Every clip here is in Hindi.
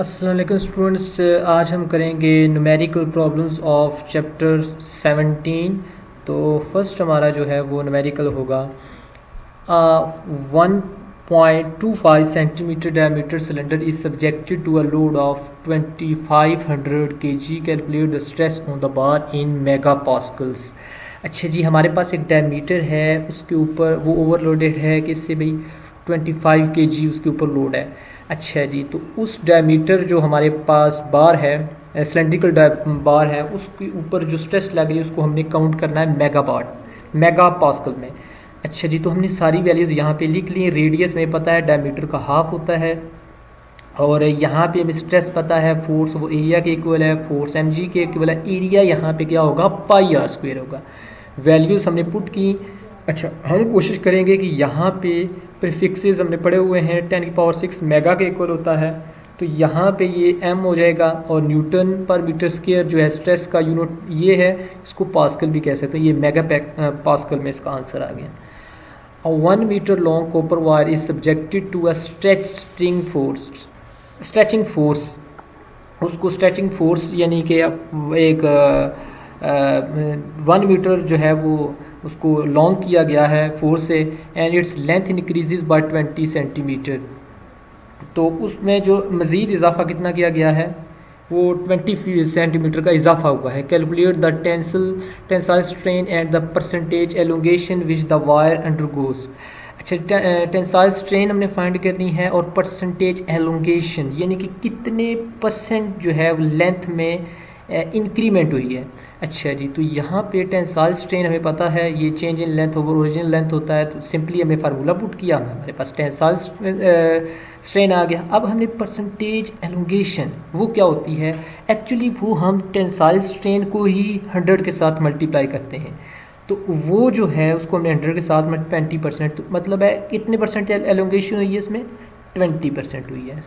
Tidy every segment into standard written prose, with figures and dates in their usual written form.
अस्सलाम वालेकुम स्टूडेंट्स, आज हम करेंगे न्यूमेरिकल प्रॉब्लम्स ऑफ चैप्टर 17। तो फर्स्ट हमारा जो है वो न्यूमेरिकल होगा 1.25 centimetre diameter cylinder is subjected to a load of 2500 kg। Calculate the stress on the bar in mega pascals. अच्छा जी, हमारे पास एक डायमीटर है, उसके ऊपर वो ओवरलोडेड है कि इससे भाई 25 kg उसके ऊपर लोड है। अच्छा जी, तो उस डायमीटर जो हमारे पास बार है, सिलेंड्रिकल बार है, उसके ऊपर जो स्ट्रेस लग रही है उसको हमने काउंट करना है मेगा पास्कल में। अच्छा जी, तो हमने सारी वैल्यूज़ यहाँ पे लिख ली। रेडियस में पता है डायमीटर का हाफ होता है, और यहाँ पे हमें स्ट्रेस पता है, फोर्स वो एरिया के इक्वल है, फोर्स mg के इक्वल है। एरिया यहाँ पे क्या होगा, पाई आर स्क्वायर होगा। वैल्यूज़ हमने पुट की। अच्छा, हम कोशिश करेंगे कि यहाँ पे प्रीफिक्सेस हमने पढ़े हुए हैं 10⁶ मेगा के इक्वल होता है, तो यहाँ पे ये m हो जाएगा, और न्यूटन पर मीटर स्क्वायर जो है स्ट्रेस का यूनिट ये है, इसको पास्कल भी कह सकते हैं। ये मेगा पास्कल में इसका आंसर आ गया। A 1 meter long copper wire is subjected to a stretching force। उसको स्ट्रेचिंग फोर्स यानी कि एक 1 मीटर जो है वो उसको लॉन्ग किया गया है फोर्स से, and its length increases by 20 centimetre. तो उसमें जो मज़ीद इजाफा कितना किया गया है, वो 20 सेंटीमीटर का इजाफा हुआ है। Calculate the tensile strain and the percentage elongation which the wire undergoes. अच्छा, टेंसाइल स्ट्रेन हमने फाइंड करनी है, और परसेंटेज एलोंगेशन यानी कि कितने परसेंट जो है लेंथ में इंक्रीमेंट हुई है। अच्छा जी, तो यहाँ पे टेंसाइल स्ट्रेन हमें पता है ये change in length over original length होता है, तो सिंपली हमें फार्मूला पुट किया, हमारे पास टेंसाइल स्ट्रेन आ गया। अब हमने परसेंटेज एलोंगेशन वो क्या होती है, एक्चुअली वो हम टेंसाइल स्ट्रेन को ही 100 के साथ मल्टीप्लाई करते हैं, तो वो जो है उसको हमने 100 के साथ 20%, तो मतलब है कितने परसेंट एलोंगेशन हुई है इसमें, 20% हुई है।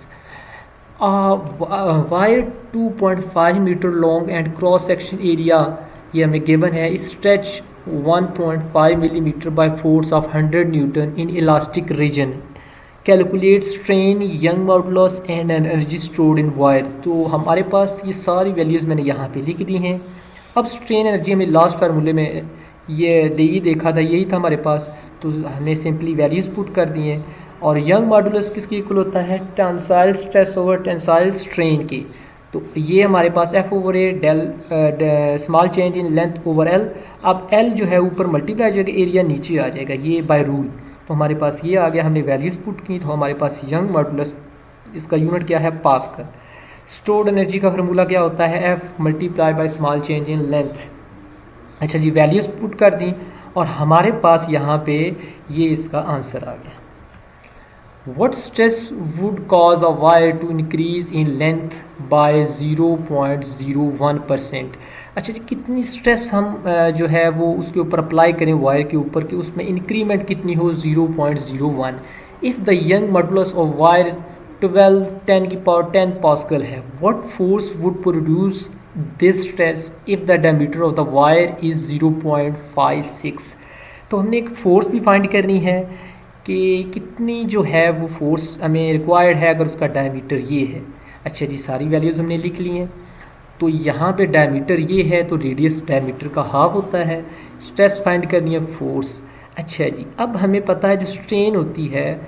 Wire 2.5 metre long and cross section area ये हमें गिवन है, stretch 1.5 millimetre by force of 100 newton in elastic region. Calculate strain, Young modulus and energy stored in wire. तो हमारे पास ये सारी वैल्यूज़ मैंने यहाँ पे लिख दी हैं। अब स्ट्रेन एनर्जी हमें लास्ट फार्मूले में ये देखा था, यही था हमारे पास, तो हमने सिंपली वैल्यूज़ पुट कर दी हैं। और यंग मॉडुलस किसके इक्वल होता है, tensile stress over tensile strain की। तो ये हमारे पास F/A del small change in length over L। अब L जो है ऊपर मल्टीप्लाई हो जाएगा, एरिया नीचे आ जाएगा, ये बाय रूल। तो हमारे पास ये आ गया, हमने वैल्यूज़ पुट की, तो हमारे पास यंग मॉडुलस इसका यूनिट क्या है, पास्कल। स्टोर्ड एनर्जी का फार्मूला क्या होता है, F multiply by small change in length. अच्छा जी, वैल्यूज़ पुट कर दी, और हमारे पास यहाँ पे ये इसका आंसर आ गया। What stress would cause a wire to increase in length by 0.01%। अच्छा जी, कितनी स्ट्रेस हम जो है वो उसके ऊपर अप्लाई करें वायर के ऊपर कि उसमें इंक्रीमेंट कितनी हो, 0.01। If the Young modulus of wire 10 pascal है, what force would produce this stress if the diameter of the wire is 0.56। तो हमने एक फोर्स भी फाइंड करनी है कि कितनी जो है वो फोर्स हमें रिक्वायर्ड है अगर उसका डायमीटर ये है। अच्छा जी, सारी वैल्यूज़ हमने लिख ली हैं। तो यहाँ पे डायमीटर ये है, तो रेडियस डायमीटर का हाफ होता है। स्ट्रेस फाइंड करनी है, फोर्स। अच्छा जी, अब हमें पता है जो स्ट्रेन होती है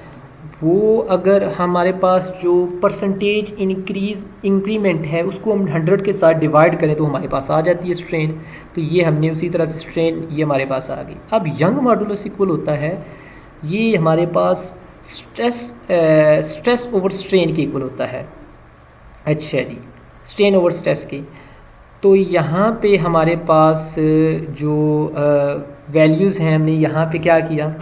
वो अगर हमारे पास जो परसेंटेज इंक्रीमेंट है उसको हम 100 के साथ डिवाइड करें तो हमारे पास आ जाती है स्ट्रेन। तो ये हमने उसी तरह से स्ट्रेन ये हमारे पास आ गई। अब यंग मॉडुलस इक्वल होता है, ये हमारे पास स्ट्रेस ओवर स्ट्रेन के इक्वल होता है। अच्छा जी, स्ट्रेन ओवर स्ट्रेस के। तो यहाँ पे हमारे पास जो वैल्यूज़ हैं, हमने यहाँ पे क्या किया,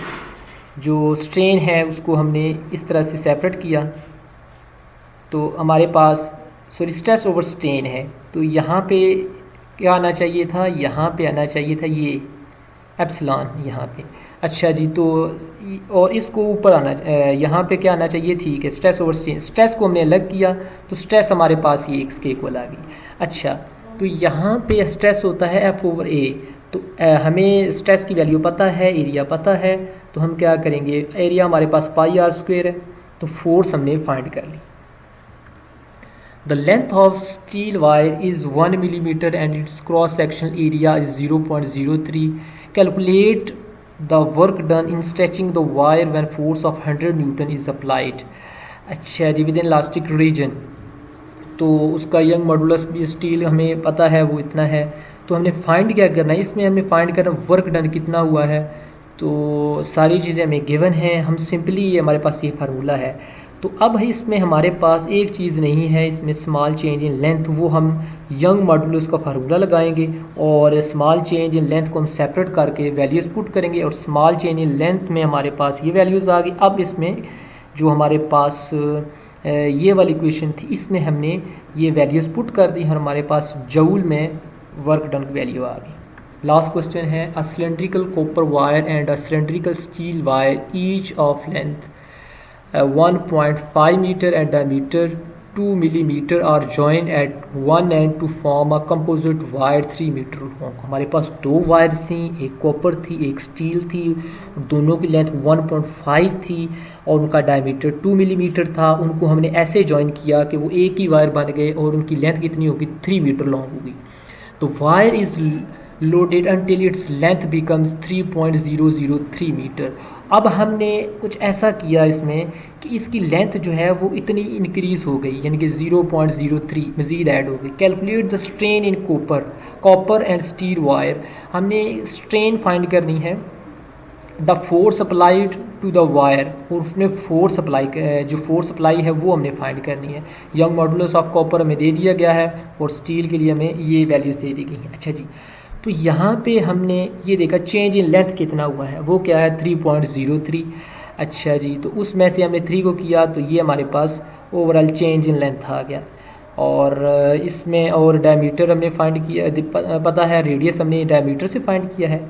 जो स्ट्रेन है उसको हमने इस तरह से सेपरेट किया। तो हमारे पास स्ट्रेस ओवर स्ट्रेन है, तो यहाँ पे क्या आना चाहिए था, यहाँ पे आना चाहिए था ये एप्सिलॉन यहाँ पे। अच्छा जी, तो और इसको ऊपर आना, यहाँ पे क्या आना चाहिए, ठीक है, स्ट्रेस ओवर स्ट्रेन। स्ट्रेस को हमने अलग किया तो स्ट्रेस हमारे पास ये x के इक्वल आ गई। अच्छा, तो यहाँ पे स्ट्रेस होता है F/A। तो हमें स्ट्रेस की वैल्यू पता है, एरिया पता है, तो हम क्या करेंगे, एरिया हमारे पास पाई r स्क्वायर है, तो फोर्स हमने फाइंड कर ली। The length of steel wire is 1 millimeter and its cross sectional area is 0.03. Calculate the work done in stretching the wire when force of 100 Newton is applied. अच्छा जी, विद इन इलास्टिक रीजन, तो उसका यंग मॉडुलस भी स्टील हमें पता है वो इतना है, तो हमने फाइंड क्या करना है, इसमें हमें फाइंड करना वर्क डन कितना हुआ है। तो सारी चीज़ें हमें गिवन हैं, हम सिंपली हमारे पास ये फार्मूला है। तो अब इसमें हमारे पास एक चीज़ नहीं है, इसमें स्मॉल चेंज इन लेंथ, वो हम यंग मॉडुलस का फार्मूला लगाएंगे और स्मॉल चेंज इन लेंथ को हम सेपरेट करके वैल्यूज़ पुट करेंगे और स्मॉल चेंज इन लेंथ में हमारे पास ये वैल्यूज़ आ गई। अब इसमें जो हमारे पास ये वाली इक्वेशन थी, इसमें हमने ये वैल्यूज़ पुट कर दी, हमारे पास जूल में वर्क डन की वैल्यू आ गई। लास्ट क्वेश्चन है, a cylindrical copper wire and a cylindrical steel wire each of length 1.5 meter and diameter 2 millimeter are joined at one end to form a composite wire 3 meter long। हमारे पास दो वायर्स थी, एक कॉपर थी एक स्टील थी, दोनों की लेंथ 1.5 थी और उनका डायमीटर 2 मिलीमीटर था। उनको हमने ऐसे जॉइन किया कि वो एक ही वायर बन गए और उनकी लेंथ कितनी होगी, 3 मीटर लॉन्ग होगी। तो wire is loaded until its length becomes 3.003 metre. अब हमने कुछ ऐसा किया इसमें कि इसकी लेंथ जो है वो इतनी इंक्रीज़ हो गई, यानी कि 0.03 मज़ीद ऐड हो गई। Calculate the strain in copper and steel wire, हमने स्ट्रेन फाइंड करनी है। The force applied to the wire, और उसमें फोर्स अप्लाई, जो फोर्स अप्लाई है वो हमने फाइंड करनी है। यंग मॉडुलस ऑफ कॉपर हमें दे दिया गया है और स्टील के लिए हमें ये वैल्यूज़ दे दी गई हैं। अच्छा जी, तो यहाँ पे हमने ये देखा चेंज इन लेंथ कितना हुआ है, वो क्या है 3.03। अच्छा जी, तो उसमें से हमने 3 को किया तो ये हमारे पास ओवरऑल चेंज इन लेंथ आ गया। और इसमें और डायमीटर हमने फाइंड किया, पता है रेडियस हमने डायमीटर से फाइंड किया है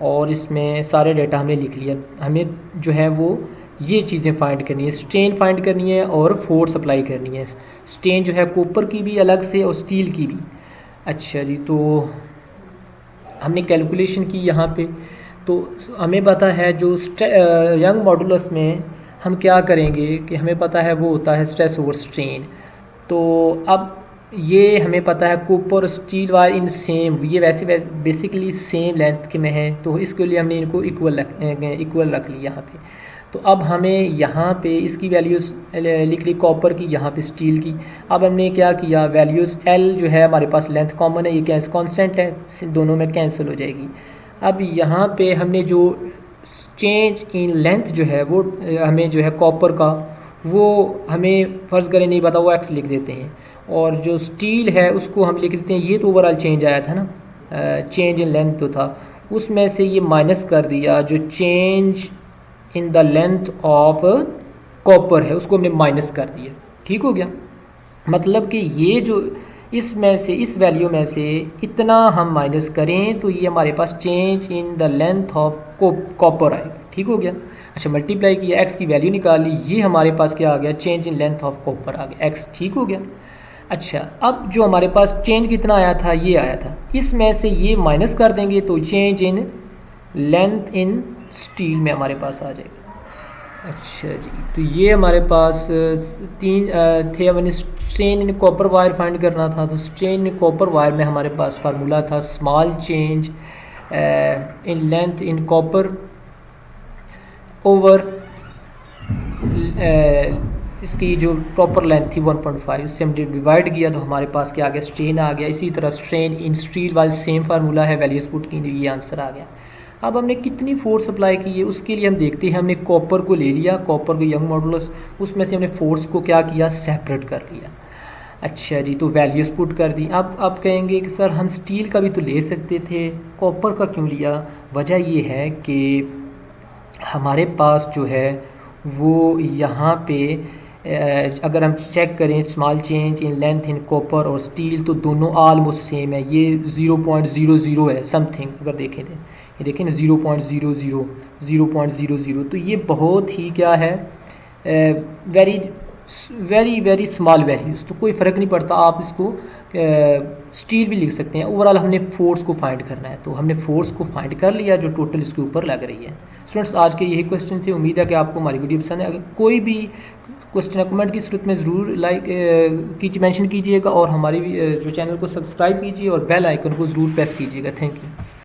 और इसमें सारे डेटा हमने लिख लिया। हमें जो है वो ये चीज़ें फाइंड करनी है, स्ट्रेन फाइंड करनी है और फोर्स अप्लाई करनी है। स्ट्रेन जो है कॉपर की भी अलग से और स्टील की भी। अच्छा जी, तो हमने कैलकुलेशन की यहाँ पे, तो हमें पता है जो यंग मॉडुलस में हम क्या करेंगे कि हमें पता है वो होता है स्ट्रेस ओवर स्ट्रेन। तो अब ये हमें पता है copper steel wire in same, ये वैसे बेसिकली सेम लेंथ के में है, तो इसके लिए हमने इनको इक्वल रख ली यहाँ पे। तो अब हमें यहाँ पे इसकी वैल्यूज़ लिख ली कॉपर की, यहाँ पे स्टील की। अब हमने क्या किया, वैल्यूज़ एल जो है हमारे पास लेंथ कॉमन है, ये कैंसिल कांस्टेंट है, दोनों में कैंसिल हो जाएगी। अब यहाँ पे हमने जो चेंज इन लेंथ जो है वो हमें जो है कॉपर का, वो हमें फ़र्ज़ करें नहीं पता, वो एक्स लिख देते हैं। और जो स्टील है उसको हम लिख देते हैं, ये तो ओवरऑल चेंज आया था ना, चेंज इन लेंथ तो था, उसमें से ये माइनस कर दिया, जो change in the length of copper है उसको हमने माइनस कर दिया। ठीक हो गया, मतलब कि ये जो इसमें से इस वैल्यू में से इतना हम माइनस करें तो ये हमारे पास change in the length of copper आएगा। ठीक हो गया। अच्छा, मल्टीप्लाई किया, एक्स की वैल्यू निकाली, ये हमारे पास क्या आ गया, change in length of copper आ गया, एक्स। ठीक हो गया। अच्छा, अब जो हमारे पास चेंज कितना आया था, ये आया था, इसमें से ये माइनस कर देंगे तो change in length in steel में हमारे पास आ जाएगा। अच्छा जी, तो ये हमारे पास तीन थे। हमने strain in copper wire find करना था, तो स्ट्रेन इन कॉपर वायर में हमारे पास फार्मूला था small change in length in copper over इसकी जो प्रॉपर लेंथ थी 1.5, उससे हमने डिवाइड किया तो हमारे पास क्या आ गया, स्ट्रेन आ गया। इसी तरह स्ट्रेन इन स्टील वाले सेम फार्मूला है, वैल्यूज पुट की, ये आंसर आ गया। अब हमने कितनी फोर्स अप्लाई की है उसके लिए हम देखते हैं। हमने कॉपर को ले लिया, कॉपर को यंग मॉडुलस, उसमें से हमने फोर्स को क्या किया, सेपरेट कर लिया। अच्छा जी, तो वैल्यूज़ पुट कर दी। अब कहेंगे कि सर हम स्टील का भी तो ले सकते थे, कॉपर का क्यों लिया? वजह ये है कि हमारे पास जो है वो यहाँ पे अगर हम चेक करें small change in length in copper और स्टील, तो दोनों ऑलमोस्ट सेम है। ये 0.00 है समथिंग, अगर देखें तो ये देखें ना 0.00 0.00, तो ये बहुत ही क्या है, very very very small values, तो कोई फ़र्क नहीं पड़ता। आप इसको स्टील भी लिख सकते हैं। ओवरऑल हमने फोर्स को फाइंड करना है, तो हमने फोर्स को फाइंड कर लिया जो टोटल इसके ऊपर लग रही है। स्टूडेंट्स, आज के यही क्वेश्चन थे। उम्मीद है कि आपको हमारी वीडियो पसंद है। अगर कोई भी क्वेश्चन कमेंट की सूरत में ज़रूर लाइक कीजिए, मेंशन कीजिएगा और हमारी जो चैनल को सब्सक्राइब कीजिए और बेल आइकन को ज़रूर प्रेस कीजिएगा। Thank you.